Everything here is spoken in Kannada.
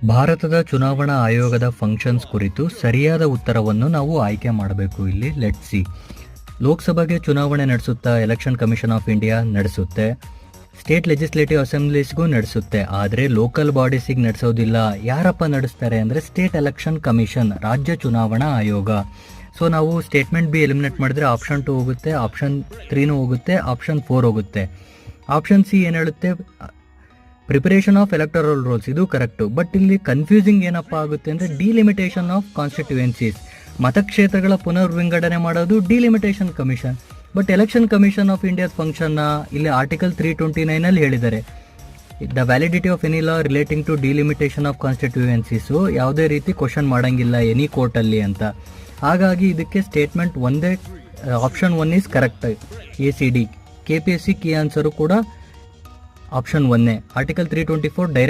ಭಾರತದ ಚುನಾವಣಾ ಆಯೋಗದ ಫಂಕ್ಷನ್ಸ್ ಕುರಿತು ಸರಿಯಾದ ಉತ್ತರವನ್ನು ನಾವು ಆಯ್ಕೆ ಮಾಡಬೇಕು. ಇಲ್ಲಿ ಲೆಟ್ ಸಿ. ಲೋಕಸಭೆಗೆ ಚುನಾವಣೆ ನಡೆಸುತ್ತಾ ಎಲೆಕ್ಷನ್ ಕಮಿಷನ್ ಆಫ್ ಇಂಡಿಯಾ ನಡೆಸುತ್ತೆ. ಸ್ಟೇಟ್ ಲೆಜಿಸ್ಲೇಟಿವ್ ಅಸೆಂಬ್ಲೀಸ್ಗೂ ನಡೆಸುತ್ತೆ. ಆದರೆ ಲೋಕಲ್ ಬಾಡೀಸಿಗೆ ನಡೆಸೋದಿಲ್ಲ. ಯಾರಪ್ಪ ನಡೆಸ್ತಾರೆ ಅಂದರೆ ಸ್ಟೇಟ್ ಎಲೆಕ್ಷನ್ ಕಮಿಷನ್, ರಾಜ್ಯ ಚುನಾವಣಾ ಆಯೋಗ. ಸೊ ನಾವು ಸ್ಟೇಟ್ಮೆಂಟ್ ಬಿ ಎಲಿಮಿನೇಟ್ ಮಾಡಿದ್ರೆ ಆಪ್ಷನ್ 2 ಹೋಗುತ್ತೆ, ಆಪ್ಷನ್ 3 ಹೋಗುತ್ತೆ, ಆಪ್ಷನ್ 4 ಹೋಗುತ್ತೆ. ಆಪ್ಷನ್ ಸಿ ಏನು ಹೇಳುತ್ತೆ, ಪ್ರಿಪರೇಷನ್ ಆಫ್ ಎಲೆಕ್ಟರಲ್ ರೋಲ್ಸ್, ಇದು ಕರೆಕ್ಟು. ಬಟ್ ಇಲ್ಲಿ ಕನ್ಫ್ಯೂಸಿಂಗ್ ಏನಪ್ಪ ಆಗುತ್ತೆ ಅಂದರೆ ಡಿಲಿಮಿಟೇಷನ್ ಆಫ್ ಕಾನ್ಸ್ಟಿಟ್ಯೂಯೆನ್ಸೀಸ್, ಮತಕ್ಷೇತ್ರಗಳ ಪುನರ್ವಿಂಗಡಣೆ ಮಾಡೋದು delimitation commission. But election commission of ಇಂಡಿಯಾದ ಫಂಕ್ಷನ್ನ ಇಲ್ಲಿ ಆರ್ಟಿಕಲ್ 329 ಹೇಳಿದ್ದಾರೆ, the validity of any law relating to delimitation of constituencies ಯಾವುದೇ ರೀತಿ ಕ್ವಶನ್ ಮಾಡೋಂಗಿಲ್ಲ ಎನಿ ಕೋರ್ಟಲ್ಲಿ ಅಂತ. ಹಾಗಾಗಿ ಇದಕ್ಕೆ ಸ್ಟೇಟ್ಮೆಂಟ್ ಒಂದೇ, option 1 is correct. ACD KPSC key answer ಕೂಡ ಆಪ್ಷನ್ 1. Article 324 direct